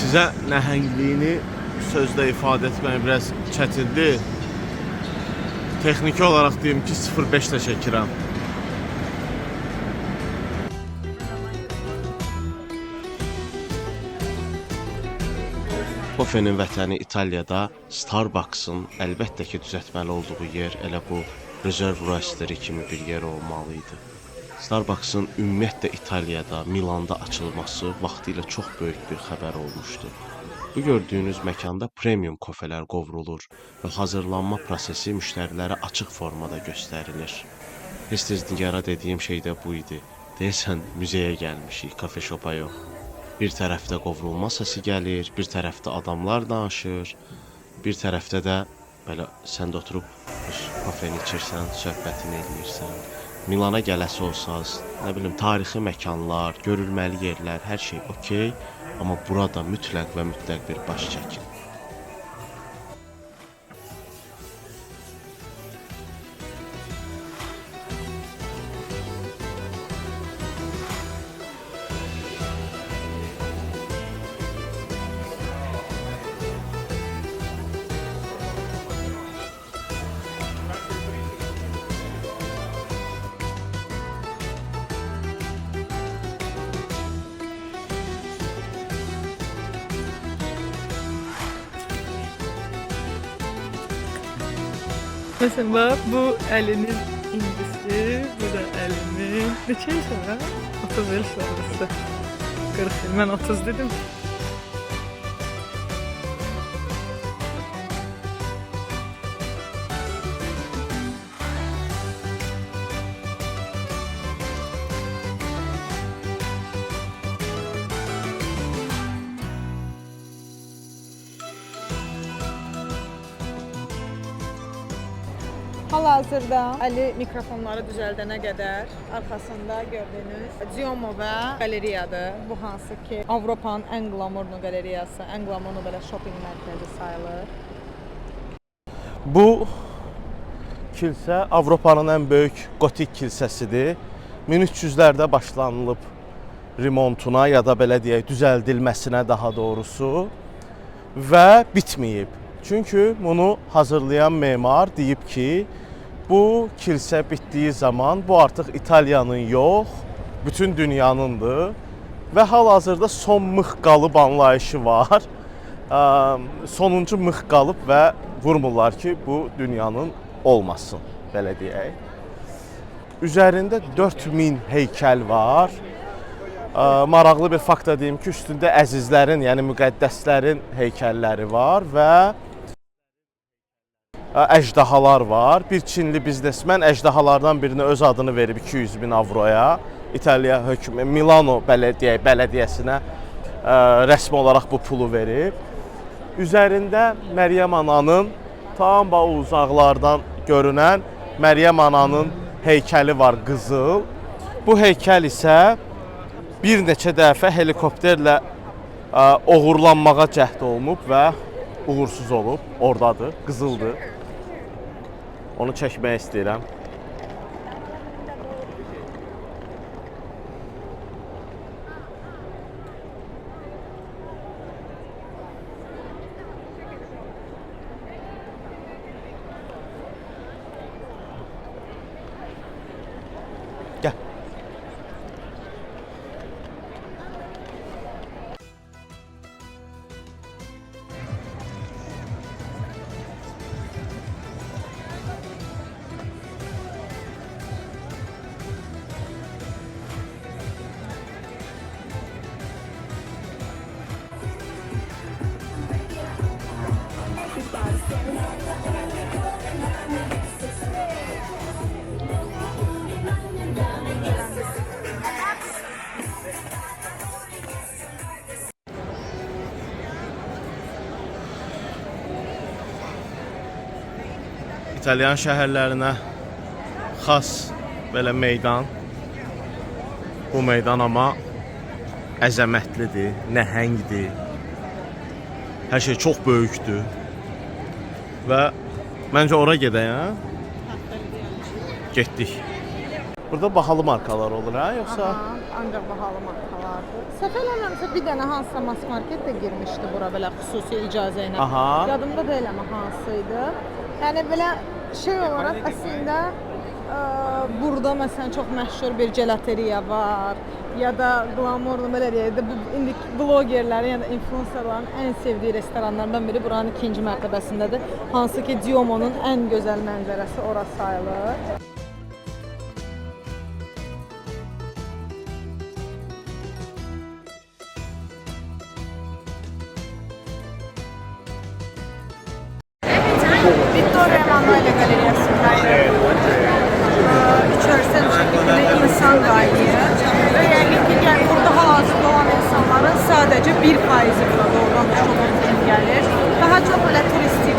Sizə nəhəngliyini sözlə ifadə etmək biraz çətindir. Texniki olaraq deyim ki, 0.5 ilə çəkirəm. Kofenin vətəni İtaliyada Starbucks'ın əlbəttə ki, düzəltməli olduğu yer elə bu Reserve Roastery kimi bir yer olmalıydı. Starbucks'ın ümumiyyətlə İtaliyada, Milanda açılması vaxtilə çox böyük bir xəbər olmuşdu. Bu gördüyünüz məkanda premium kofelər qovrulur və hazırlanma prosesi müştərilərə açıq formada göstərilir. Tez-tez nigara dediyim şey də bu idi. Deyəsən, müzeyə gəlmişik, kafe şopa yox. Bir tərəfdə qovrulma səsi gəlir, bir tərəfdə adamlar danışır, bir tərəfdə də belə sən də oturub kofeni içirsən, söhbətini eləyirsən. Milana gələsi olsanız, nə bilim, tarixi məkanlar, görülməli yerlər, hər şey okey, amma burada mütləq və mütləq bir baş çəkin. Mesela bak, bu elinin incisi, bu da elimin. Neçə yaşın ha? 30 yaşlarısı. 40 il. Mən 30 dedim. Hal-hazırda Əli mikrofonları düzəldənə qədər arxasında gördüyünüz Duomo və qaleriyadır. Bu hansı ki Avropanın ən glamurlu qaleriyası, ən glamurlu belə shopping mərkəzi sayılır. Bu kilsə Avropanın ən böyük gotik kilsəsidir. 1300-lərdə başlanılıb remontuna ya da belə deyək düzəldilməsinə daha doğrusu və bitməyib. Çünki bunu hazırlayan memar deyib ki, bu kilsə bitdiyi zaman bu artıq İtaliyanın yox, bütün dünyanındır və hal-hazırda son mıx qalıb anlayışı var. Sonuncu mıx qalıb və vurmurlar ki, bu dünyanın olmasın, belə deyək. Üzərində 4000 heykəl var. Maraqlı bir fakt da deyim ki, üstündə əzizlərin, yəni müqəddəslərin heykəlləri var və əjdahalar var. Bir Çinli biznesmen əjdahalardan birinə öz adını verib 200.000 avroya. İtaliya hökuməti Milano bələdiyyəsinə rəsmi olaraq bu pulu verib. Üzərində Məryəm Ananın tam uzaqlardan görünən Məryəm Ananın heykəli var, qızıl. Bu heykəl isə bir neçə dəfə helikopterlə oğurlanmağa cəhd olunub və uğursuz olub. Ordadır, qızıldır. Onu çəkmək istəyirəm. Gəl. İtalyan şəhərlərinə xas belə meydan. Bu meydan amma əzəmətlidir, nəhəngdir. Hər şey çox böyükdür. Və məncə ora gedək, hə? Getdik. Burada bahalı markalar olur ha, yoxsa? Aha, ancaq bahalı markalardır. Səhv eləmirəmsə bir dənə hansısa mass market də girmişdi bura belə xüsusi icazə ilə. Aha. Yadımda deyil amma hansıydı. Yəni belə şey olaraq əslində burada məsələn çox məşhur bir gelateriya var ya da glamorlu belə deyək də bu indi blogerlərin ya da influencerların ən sevdiyi restoranlardan biri buranın ikinci mərtəbəsindədir. Hansı ki Diomo'nun ən gözəl mənzərəsi ora sayılır. Victoria Emanuele Galeriyası'ndayım. İçerisi bu şekilde insan kaynıyor. Ve yani ki burada hal-hazırda olan insanların sadece 1% burada oradan shopping film gelir. Daha çok öyle turistik.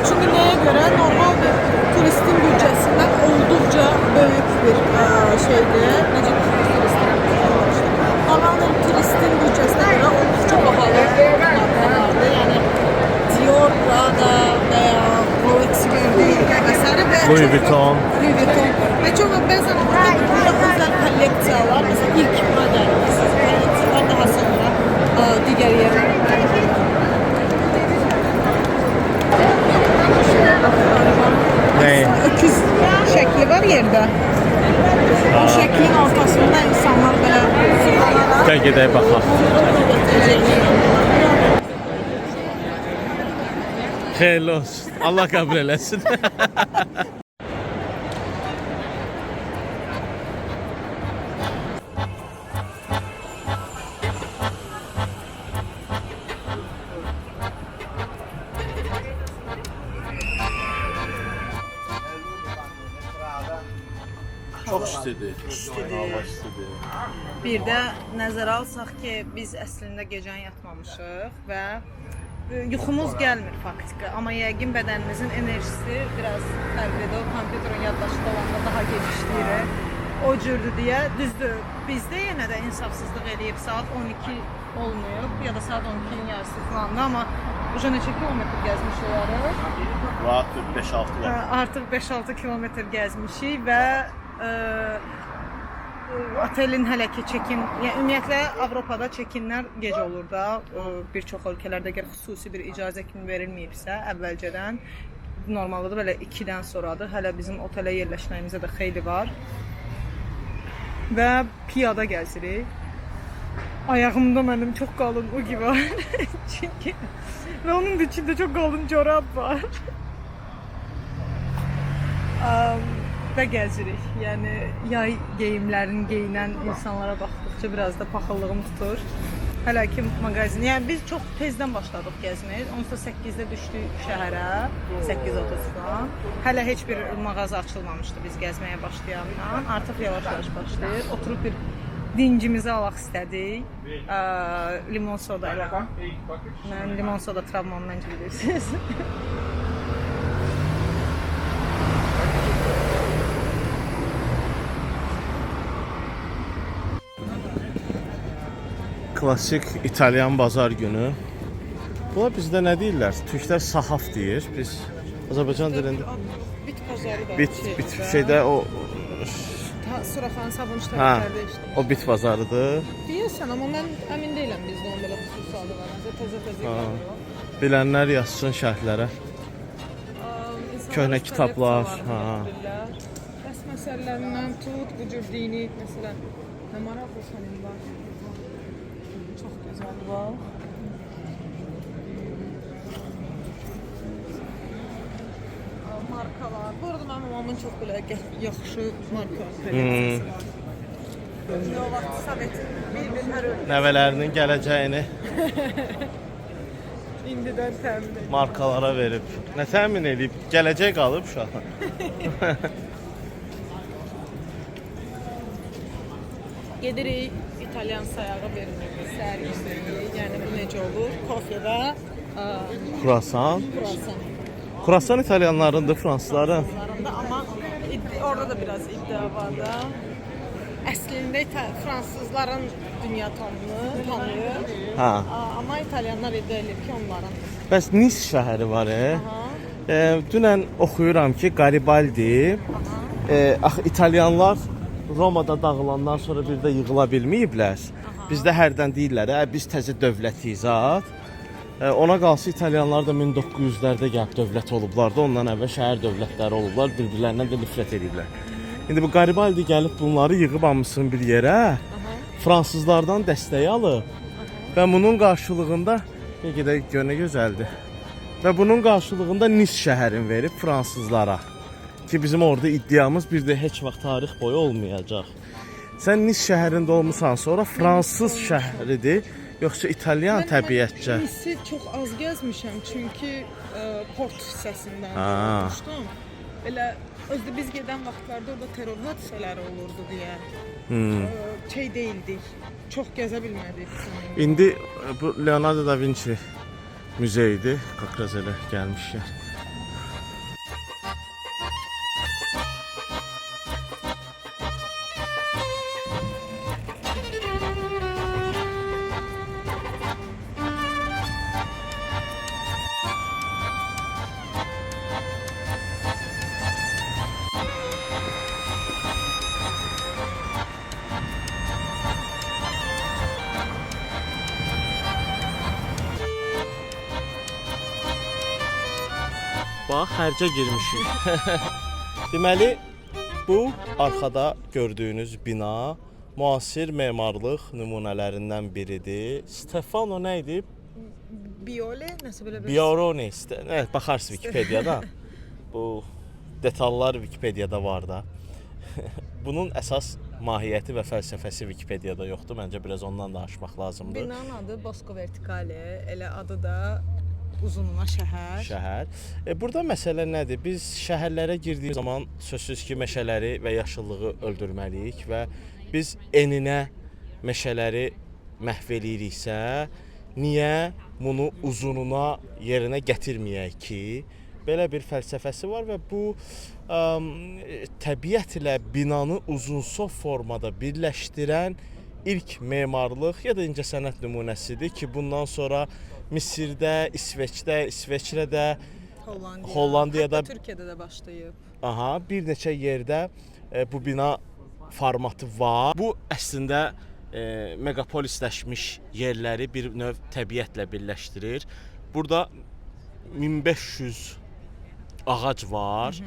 Çünkü neye göre normal bir turistin bütçesinden oldukça büyük bir şeydi. Necə turistin? Normal turistin bütçesine göre oldukça pahalı markalardı. Yani Dior, Prada veya Rolex gibi vesaire ve Louis Vuitton. Louis Vuitton. Ve çok bazen burada özel kolleksiyalar, mesela ilk model kolleksiyalar daha sonra diğer yerler. Ne? Öküz şekli var yerde. O şeklin ortasında insanlar böyle zıplanarak Gel gedək baxaq. Xeyirli olsun. Allah qəbul eləsin. Çox istidir. Hava istidir. Bir də nəzərə alsaq ki, biz əslində gecəni yatmamışıq və yuxumuz gəlmir faktiki, amma yəqin bədənimizin enerjisi biraz fərqlidir. O kompüterin yaddaşı olanda daha gec işləyir. O cürdür deyə, düzdür. Bizdə yenə də insafsızlıq eləyib saat 12 olmayıb ya da saat 12-nin yarısı falandır, amma uca neçə kilometr gəzmiş olarıq. Artıq 5-6 kilometr. Artıq 5-6 kilometr gəzmişik və otelin hələ ki çekin, yəni ümumiyyətlə Avropada çekinlər gecə olur da, bir çox ölkələrdə əgər xüsusi bir icazə kimi verilməyibsə, əvvəlcədən normalda da belə 2-dən sonradır. Hələ bizim otelə yerləşməyimizə də xeyli var. Və piyada gəzirik. Ayağımda mənim çox qalın ugi var. Çünki və onun da içində çox qalın corab var. Və gəzirik. Yəni yay geyimlərini geyinən insanlara baxdıqca biraz da paxıllığım tutur. Hələ ki mağazin. Yəni biz çox tezdən başladıq gəzməyə. 18-də düşdük şəhərə, 8:30-dan. Hələ heç bir mağaza açılmamışdı biz gəzməyə başlayandan. Artıq yavaş-yavaş başlayır. Oturub bir dincimizi alaq istədik. Limon soda. Mən limon soda travmam məncə bilirsiniz. Klasik İtalyan bazar günü. Bunlar bizdə nə deyirlər? Türklər sahaf deyir. Biz Azərbaycan dilində Bit pazarı da. bit şeydə o Suraxanın sabun hə, işlərində işte. o bit bazarıdır. Deyirsən, amma mən əmin deyiləm bizdə onun belə xüsusi adı var. Təzə qalıyor. Bilənlər yazsın şərhlərə. Köhnə kitablar, ha. Bəs məsələlərindən tut, bu cür dini, məsələn, nə maraqlı sənin var. Çox gözəl var. Markalar. Bu arada mənim mamamın çox belə yaxşı marka kolleksiyası var. O vaxt Sovetin bir hər ölkə Nəvələrinin gələcəyini indidən təmin edir. markalara verib. Nə təmin edib? Gələcək qalıb uşağa. Gedirik İtalyan sayağı bir səhər yeməyi. Yəni bu necə olur? Kofe və Kruasan. kruasan. Kruasan İtalyanlarındır, fransızların. Amma orada da biraz iddia var da. Əslində fransızların dünya tanıyır. Ha. Amma İtalyanlar iddia edir ki onların. Bəs Nice şəhəri var. Dünən oxuyuram ki, Garibaldi Axı İtalyanlar Romada dağılandan sonra bir də yığıla bilməyiblər. Bizdə hərdən deyirlər, biz təzə dövlətiyiz zat. Ona qalsa İtalyanlar da 1900-lərdə gəlib dövlət olublar da, ondan əvvəl şəhər dövlətləri olublar, bir-birlərindən də nifrət ediblər. İndi bu Garibaldi gəlib bunları yığıb almışsın bir yerə, fransızlardan dəstək alıb və bunun qarşılığında, nə gözəldir, və bunun qarşılığında Nis şəhərini verib fransızlara. Ki bizim orada iddiamız bir də heç vaxt tarix boyu olmayacaq. Sən Nis şəhərində olmusan, sonra fransız şəhəridir, yoxsa İtalyan təbiətcə? Mən Nisi çox az gəzmişəm, çünki port hissəsindən olmuşdum. Elə özdə biz gedən vaxtlarda orada terror hadisələri olurdu deyə deyildik, çox gəzə bilmədik. İndi bu Leonardo da Vinci müzeyidir, Qaqraz elə gəlmişik. Bax, hərcə girmişik. Deməli, bu arxada gördüyünüz bina müasir memarlıq nümunələrindən biridir. Stefano nə idi? Biole, nəsə belə bir Biorone, baxarsınız Wikipediada. Bu detallar Wikipediada var da. Bunun əsas mahiyyəti və fəlsəfəsi Wikipediada yoxdur. Məncə biraz ondan da açmaq lazımdır. Binanın adı Bosco Verticale, elə adı da uzunluğuna şəhər. Burada məsələ nədir? Biz şəhərlərə girdiyimiz zaman sözsüz ki, meşələri və yaşıllığı öldürməliyik və biz eninə meşələri məhv eləyiriksə, niyə bunu uzununa yerinə gətirməyək ki? Belə bir fəlsəfəsi var və bu təbiətlə binanı uzunsov formada birləşdirən ilk memarlıq ya da incəsənət nümunəsidir ki, bundan sonra Misirdə, İsveçrədə, Hollandiyada, hətta Türkiyədə də başlayıb. Bir neçə yerdə bu bina formatı var. Bu əslində megapolisləşmiş yerləri bir növ təbiətlə birləşdirir. Burada 1500 ağac var.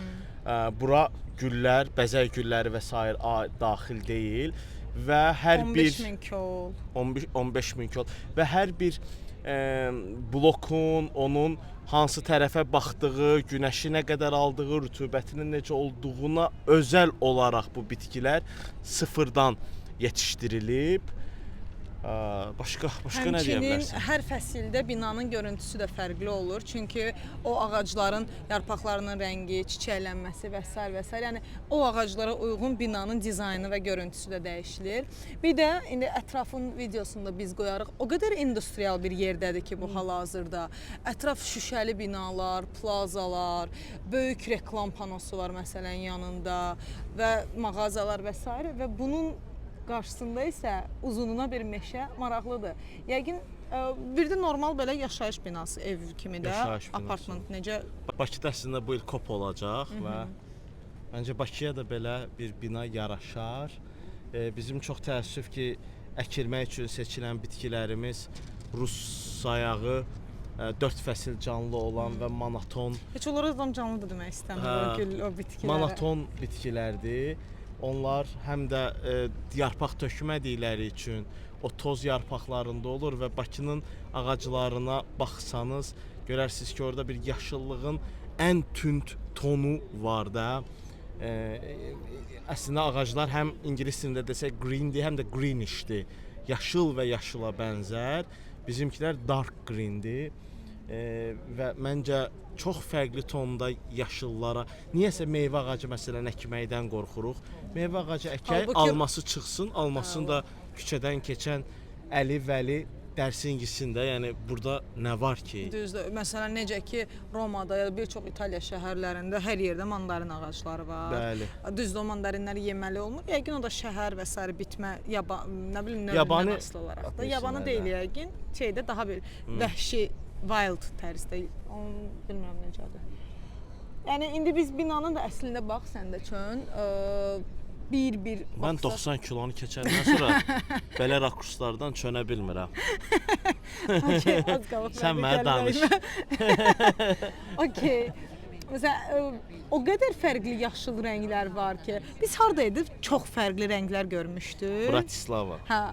Bura güllər, bəzək gülləri və s. daxil deyil və hər 15 min kol və hər bir blokun, onun hansı tərəfə baxdığı, günəşi nə qədər aldığı, rütubətinin necə olduğuna özəl olaraq bu bitkilər sıfırdan yetişdirilib. Başqa nə deyə bilərsən? Həmçinin hər fəsildə binanın görüntüsü də fərqli olur. Çünki o ağacların yarpaqlarının rəngi, çiçəklənməsi və s. və s. Yəni o ağaclara uyğun binanın dizaynı və görüntüsü də dəyişilir. Bir də indi ətrafın videosunda biz qoyarıq. O qədər industrial bir yerdədir ki, bu hal-hazırda. Ətraf şüşəli binalar, plazalar, böyük reklam panosu var məsələn yanında və mağazalar və s. və bunun qarşısında isə uzununa bir meşə maraqlıdır. Yəqin bir də normal belə yaşayış binası, ev kimi də, apartman necə? Bakıda əslində bu il COP olacaq və məncə Bakıya da belə bir bina yaraşar. Bizim çox təəssüf ki, əkilmək üçün seçilən bitkilərimiz Rus sayağı, 4 fəsil canlı olan və monoton. Heç onlara adam canlı da demək istəmir o bitkilərə. Monoton bitkilərdir. Onlar həm də yarpaq tökmədikləri üçün o toz yarpaqlarında olur və Bakının ağaclarına baxsanız görərsiniz ki, orada bir yaşıllığın ən tünd tonu var da. Əslində ağaclar həm ingilis dilində desək greendir, həm də greenishdir. Yaşıl və yaşıla bənzər. Bizimkilər dark greendir. Və məncə çox fərqli tonda yaşıllara. Niyəsə meyvə ağacı məsələn əkməkdən qorxuruq. Meyvə ağacı əkək, alması çıxsın, almasını da küçədən keçən Əli, Vəli dərsin gitsin də. Yəni burada nə var ki? Düzdür. Məsələn necə ki Romada ya da bir çox İtaliya şəhərlərində hər yerdə mandarin ağacları var. Bəli. Düzdür, o mandarinləri yeməli olmur. Yəqin o da şəhər və s. bitmə, nə bilim, növündən asılı olaraq da. Yabanı deyil yəqin. Daha bir vəhşi, wild tərzdə. Onu bilmirəm necədir. Yəni indi biz binanın da əslində bax sən də çön, bir Mən 90 kilonu keçəndən sonra belə rakurslardan çönə bilmirəm. Okay, az qalıb. Sən mənə danış. Okay. Məsələn, o qədər fərqli yaşıl rənglər var ki, biz hardaydı? Çox fərqli rənglər görmüşdük. Bratislava. Hə.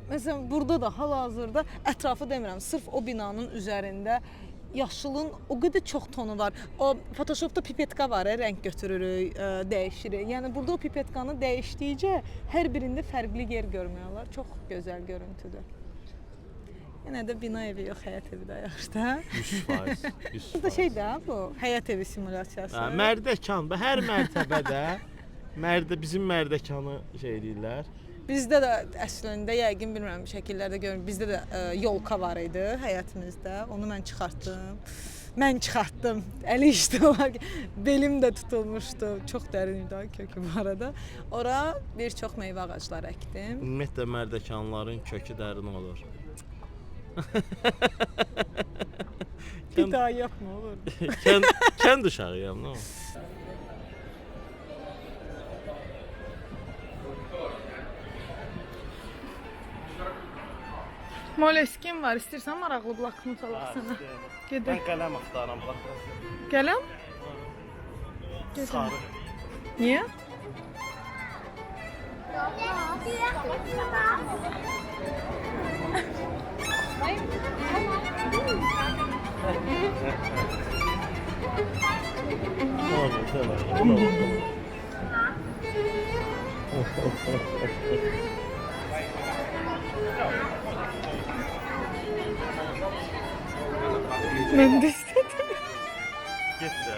Məsələn, burada da hal-hazırda ətrafı demirəm, sırf o binanın üzərində yaşılın o qədər çox tonu var. O Photoshopda pipetka var, rəng götürürük, dəyişirik. Yəni burada o pipetkanı dəyişdikcə hər birində fərqli yer görmək olar. Çox gözəl görüntüdür. Yenə də bina evi yox, həyət evi də yaxşıdır, hə? 100%. 100%. Bu da şey də bu, həyət evi simulyasiyası. Hə, mərdəkan, hər mərtəbədə bizim mərdəkanı şey eləyirlər. Bizdə də əslində yəqin bilmirəm şəkillərdə görürəm. Bizdə də yolka var idi həyətimizdə. Onu mən çıxartdım. Əli işdə olar ki, belim də tutulmuşdu. Çox dərin idi kökü bu arada. Ora bir çox meyvə ağacları əkdim. Ümumiyyətlə mərdəkanların kökü dərin olur. Bir daha yapma olur. Kənd uşağıyam, nə olur? Moleskin var. İstəyirsən maraqlı bloknot alaq sənə. Gedək. Mən qələm axtaram, bax. Qələm? Sarı. Niyə? Mən də istədim. Get də.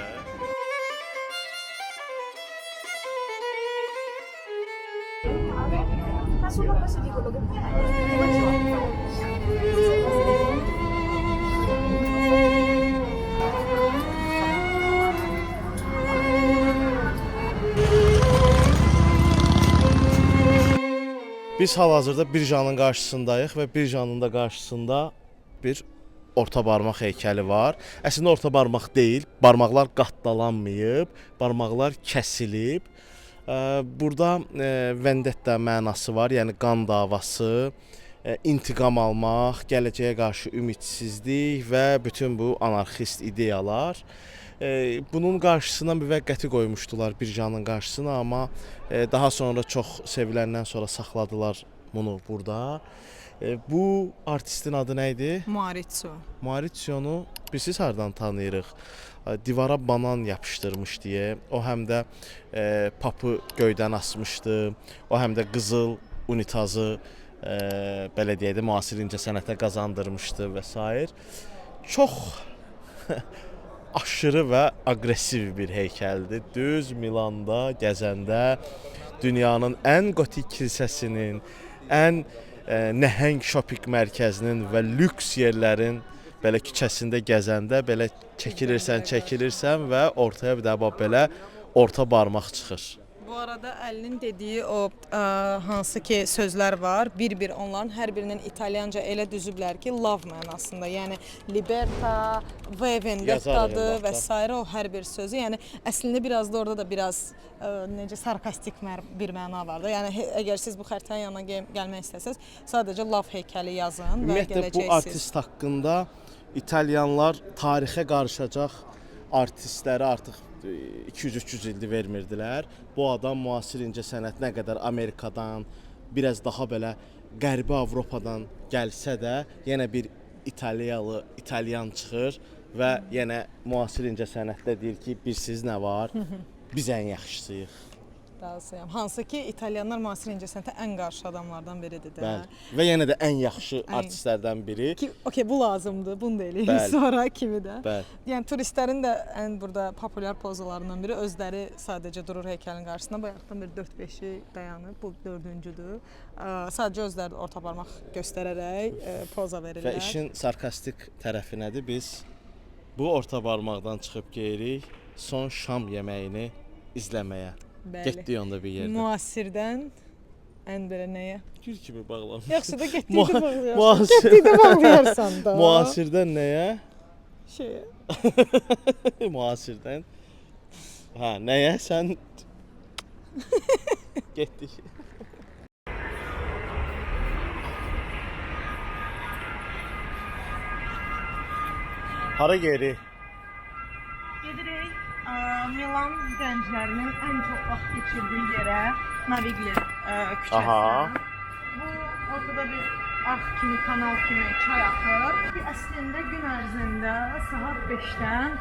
Biz hal-hazırda Birjanın qarşısındayıq və Birjanın da qarşısında bir orta barmaq heykəli var. Əslində orta barmaq deyil, barmaqlar qatdalanmayıb, barmaqlar kəsilib. Burada vendetta mənası var, yəni qan davası, intiqam almaq, gələcəyə qarşı ümidsizlik və bütün bu anarxist ideyalar. Bunun qarşısına müvəqqəti qoymuşdular Birjanın qarşısına, amma daha sonra çox seviləndən sonra saxladılar bunu burada. Bu artistin adı nə idi? Maurizio. Maurizionu biz hardan tanıyırıq? Divara banan yapışdırmış deyə. O həm də papı göydən asmışdı. O həm də qızıl unitazı belə deyək də müasir incəsənətə qazandırmışdı və s. Çox aşırı və aqressiv bir heykəldir. Düz Milanda gəzəndə dünyanın ən qotik kilsəsinin, ən nəhəng şoping mərkəzinin və lüks yerlərin belə küçəsində gəzəndə belə çəkilirsən və ortaya bir də belə orta barmaq çıxır. Bu arada Əlinin dediyi o hansı ki sözlər var, bir-bir onların hər birinin italyanca elə düzüblər ki, love mənasında. Yəni liberta, vendettadır və s. o hər bir sözü. Yəni əslində biraz da orada da biraz necə sarkastik bir məna var da. Yəni əgər siz bu xəritənin yanına gəlmək istəsəz, sadəcə love heykəli yazın və gələcəksiniz. Ümumiyyətlə bu artist haqqında İtalyanlar tarixə qarışacaq artistləri artıq 200-300 ildir vermirdilər. Bu adam müasir incəsənət nə qədər Amerikadan, biraz daha belə Qərbi Avropadan gəlsə də, yenə bir İtalyan çıxır və yenə müasir incəsənətdə deyir ki, bilsiz nə var? Biz ən yaxşısıyıq. Razıyam. Hansı ki İtalyanlar müasir incəsənətə ən qarşı adamlardan biridir də. Bəli. Və yenə də ən yaxşı artistlərdən biri. Ki, okey, bu lazımdır. Bunu da eləyirik sonra kimi də. Bəli. Yəni turistlərin də ən burada populyar pozalarından biri özləri sadəcə durur heykəlin qarşısında. Bayaqdan bir 4-5-i dayanıb. Bu 4-cüdür. Sadəcə özləri orta barmaq göstərərək poza verirlər. Və işin sarkastik tərəfi nədir? Biz bu orta barmaqdan çıxıb gedirik son şam yeməyini izləməyə. Getdik onda bir yerdə. Müasirdən ən belə nəyə? Gül kimi bağlamış. Yaxşı da getdikdə bağlayarsan. Getdikdə bağlayarsan da. Müasirdən nəyə? Şeyə. Müasirdən Hə, nəyə sən getdik. Hara geri? Gedirik Milan gənclərinin ən çox vaxt keçirdiyi yerə, Navigli küçəsinə. Aha. Bu ortada bir arx kimi, kanal kimi çay axır. Əslində gün ərzində saat 5-dən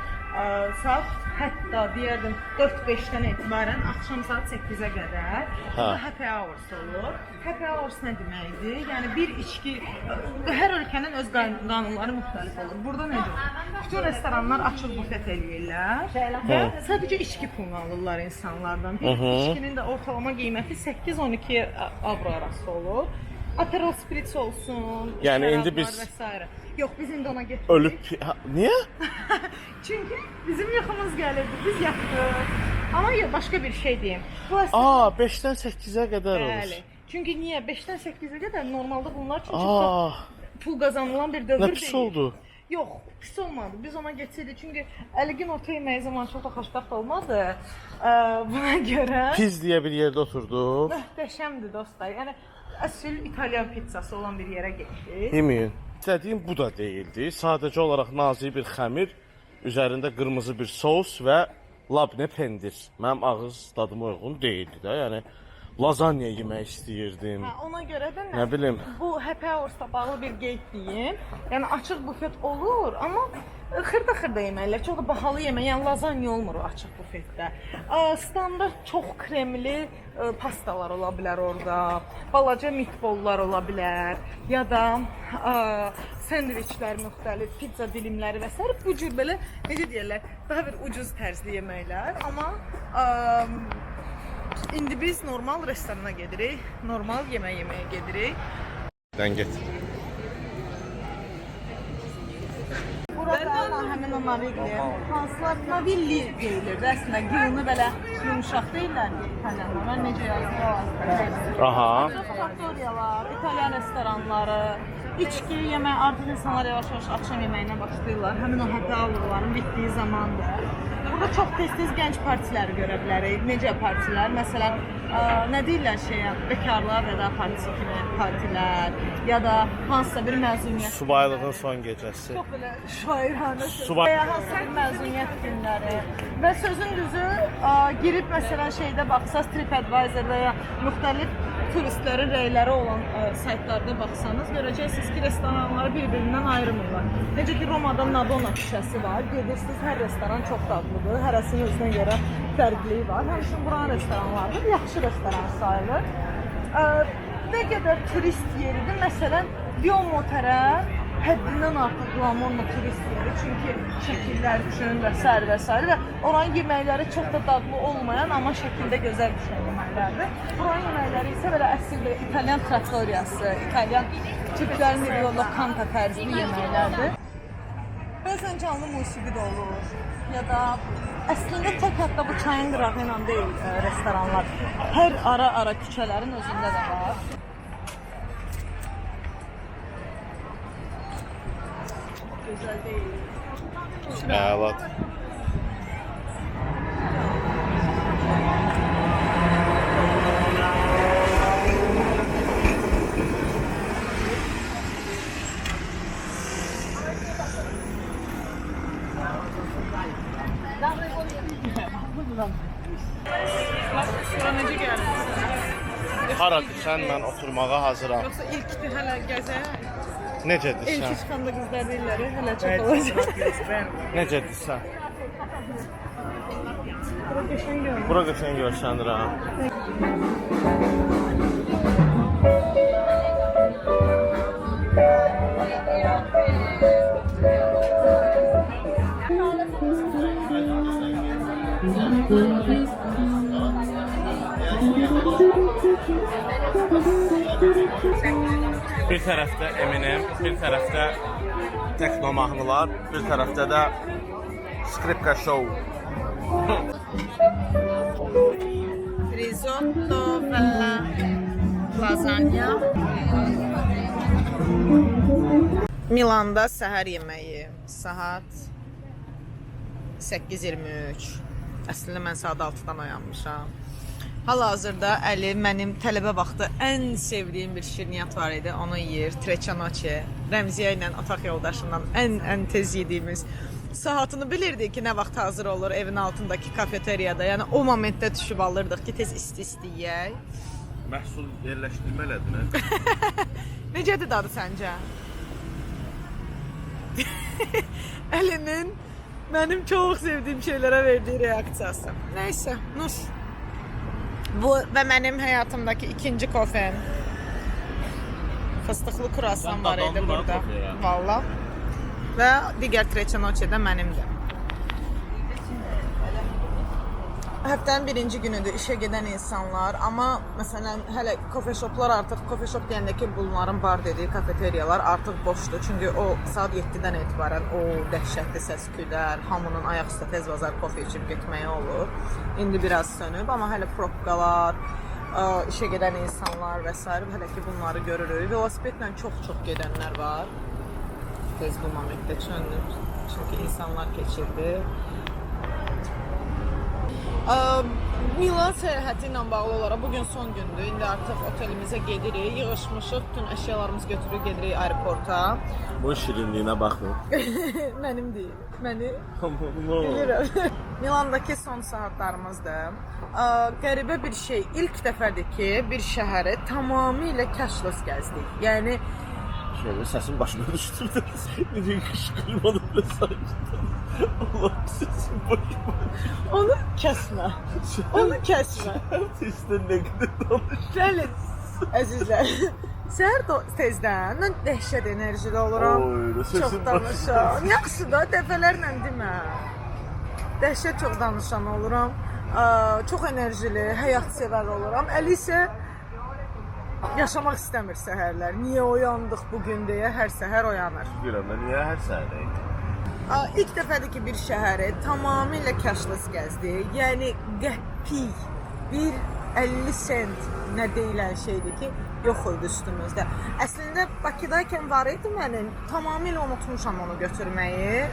saat hətta deyərdim 4-5-dən etibarən axşam saat 8-ə qədər burada happy hours olur. Happy hours nə deməkdir? Yəni bir içki, hər ölkənin öz qanunları müxtəlif olur. Burada necə? Bütün restoranlar açıq bufet eləyirlər və sadəcə içki pulunu alırlar insanlardan. Bir içkinin də ortalama qiyməti 8-12 avro arası olur. Aperol spritz olsun, Yəni indi biz Yox, biz indi ona getdik. Ölüb niyə? Çünki bizim yuxumuz gəlirdi, biz yatdıq. Amma ya başqa bir şey deyim. Bu 5-dən 8-ə qədər olur. Bəli. Çünki niyə 5-dən 8-ə qədər normalda bunlar üçün çox pul qazanılan bir dövr deyil. Nə pis oldu? Yox, pis olmadı. Biz ona getsəydik çünki 50 gün orta yeməyi zamanı çox da xoşbəxt olmadı. Buna görə Pis deyə bir yerdə oturduq. möhtəşəmdir dostlar. Yəni əsl İtalyan pizzası olan bir yerə getdik. Yemin. İstədiyim bu da deyildi. Sadəcə olaraq nazik bir xəmir, üzərində qırmızı bir sos və labne pendir. Mənim ağız dadıma uyğun deyildi də. Yəni lazanya yemək istəyirdim. Ona görə də Nə bilim. Bu happy hours-la bağlı bir qeyd deyim. Yəni açıq bufet olur, amma xırda yeməklər, çox da bahalı yemək, yəni lazanya olmur o açıq bufetdə. Standart çox kremli pastalar ola bilər orada, balaca meatballlar ola bilər, ya da sendviçlər müxtəlif, pizza dilimləri və s. Bu cür belə, necə deyirlər, daha bir ucuz tərzli yeməklər, amma indi biz normal restorana gedirik, normal yemək yeməyə gedirik. Dən get. Burada həmin o Navigli, hansılar Navilli deyilir də əslində, qılını belə yumuşaq deyirlər İtalyanlar, mən necə yazdım? Aha. Faktoriyalar, İtalyan restoranları, içki yemək, artıq insanlar yavaş-yavaş axşam yeməyinə başlayırlar, həmin o happy hour-ların bitdiyi zamandır. Burada çox tez-tez gənc partiləri görə bilərik. Necə partilər? Məsələn, nə deyirlər şeyə, bekarlar vəda partisi kimi partilər ya da hansısa bir məzuniyyət. Subaylığın son gecəsi. Çox belə şairanə Subay. və ya hansısa bir məzuniyyət günləri. Və sözün düzü, girib məsələn şeydə baxsaz, TripAdvisor və ya müxtəlif turistlərin rəyləri olan saytlarda baxsanız, görəcəksiniz ki, restoranları bir-birindən ayrılmırlar. Necə ki, Romada Navona küçəsi var. Gedirsiniz, hər restoran çox dadlıdır. Hərəsinin özünə görə fərqliyi var. Həmçinin buranın restoranlarıdır, yaxşı restoran sayılır. Nə qədər turist yeridir. Məsələn, Duomo tərəf həddindən artıq glamorlu turist yeri. Çünki şəkillər üçün və s. və oranın yeməkləri çox da dadlı olmayan, amma şəkildə gözəl düşən yeməklərdir. Buranın yeməkləri isə belə əsl bir İtalyan trattoriyası, İtalyan türklərin bir lokanta tərzli yeməklərdir. Bəzən canlı musiqi də olur. Ya da əslində tək hətta bu çayın qırağı ilə deyil restoranlar. Hər ara küçələrin özündə də var. Gözəl deyil. Əlat. Bura necə gəldin? Haradır sən, mən oturmağa hazıram. Yoxsa ilkdir hələ gəzə? Necədir İlk sən? çıxanda qızlar deyirlər, hələ çox olacaq. Necədir sən? Bura qəşəng görünür. Bura qəşəng görsənir ha. Bir tərəfdə Eminem, bir tərəfdə tekno mahnılar, bir tərəfdə də skripka show. Risotto və lazanya. Milanda səhər yeməyi saat 8:23. Əslində mən saat 6-dan oyanmışam. Hal-hazırda Əli mənim tələbə vaxtı ən sevdiyim bir şirniyyat var idi. Onu yeyir. Treçanoçe. Rəmziyə ilə otaq yoldaşımla ən tez yediyimiz. Saatını bilirdik ki, nə vaxt hazır olur evin altındakı kafeteriyada. Yəni o momentdə düşüb alırdıq ki, tez isti-isti yeyək. Məhsul yerləşdirmə elədin. Necədir dadı səncə? Əlinin mənim çox sevdiyim şeylərə verdiyi reaksiyası. Nəysə, nuş. Bu və mənim həyatımdakı ikinci kofem. Fıstıqlı kruasan var idi burada. Valla. Və digər treçanoçe də mənimdir. Həftənin birinci günüdür işə gedən insanlar, amma məsələn hələ kofe shoplar artıq, kofe shop deyəndə ki, bunların bar dediyi kafeteriyalar artıq boşdur. Çünki o saat 7-dən etibarən o dəhşətli səs-küylər, hamının ayaq üstə tez bazar kofe içib getməyi olur. İndi biraz sönüb, amma hələ probkalar, işə gedən insanlar və s. hələ ki bunları görürük. Velosipedlə çox gedənlər var. Tez bu momentdə çöndür. Çünki insanlar keçirdi. Milan səyahəti ilə bağlı olaraq bugün son gündür. İndi artıq otelimizə gedirik. Yığışmışıq, bütün əşyalarımızı götürüb gedirik aeroporta. Bu şirinliyinə baxın. Mənim deyil. Məni bilirəm. Milandakı son saatlarımızdır. Qəribə bir şey. İlk dəfədir ki, bir şəhəri tamamilə cashless gəzdik. Yəni Şöyle səsin başına düşdü. Necə qışqırmadım və sakitəm. Allah'ım səsin başıma. onu kəsmə. Onu kəsmə. Sizdə nə qədər danış. Bəli, əzizlər. Səhər tezdən mən dəhşət enerjili oluram. Oy, Çox danışan. Yaxşı da dəfələrlə demə. Dəhşət çox danışan oluram. Çox enerjili, həyatsevər oluram. Əli isə yaşamaq istəmir səhərlər. Niyə oyandıq bugün deyə hər səhər oyanır. Görəm, niyə hər səhərdə? İlk dəfədir ki, bir şəhəri tamamilə cashless gəzdik. Yəni qəpik, bir 50 sent nə deyilən şeydir ki, yox idi üstümüzdə. Əslində Bakıdaykən var idi mənim, tamamilə unutmuşam onu götürməyi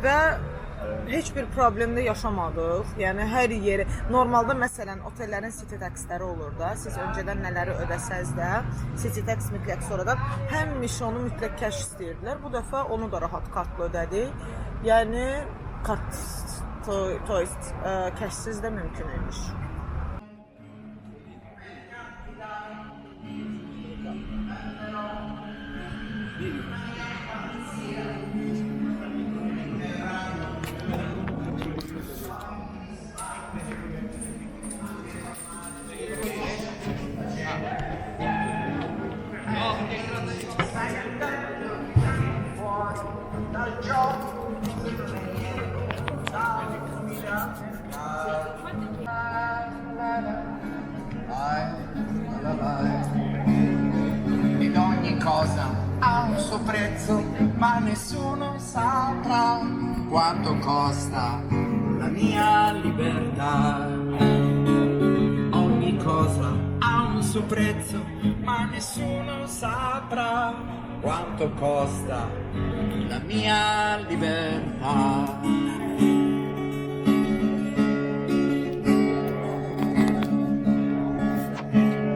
və heç bir problemdə yaşamadıq. Yəni hər yeri normalda məsələn otellərin city taxları olur da. Siz öncədən nələri ödəsəz də city tax mütləq sonradan həmişə onu mütləq cash istəyirdilər. Bu dəfə onu da rahat kartla ödədik. Yəni cashsiz də mümkün imiş. Ed ogni cosa ha un suo prezzo, ma nessuno saprà quanto costa la mia libertà. Ogni cosa ha un suo prezzo, ma nessuno saprà quanto costa la mia libertà.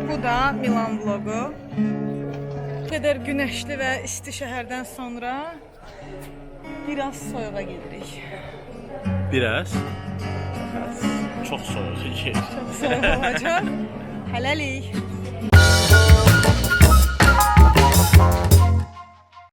Bu da Milan vlogu. Bu qədər günəşli və isti şəhərdən sonra biraz soyuğa gedirik. Biraz? Çox soyuq. Çox soyuq olacaq. Hələlik.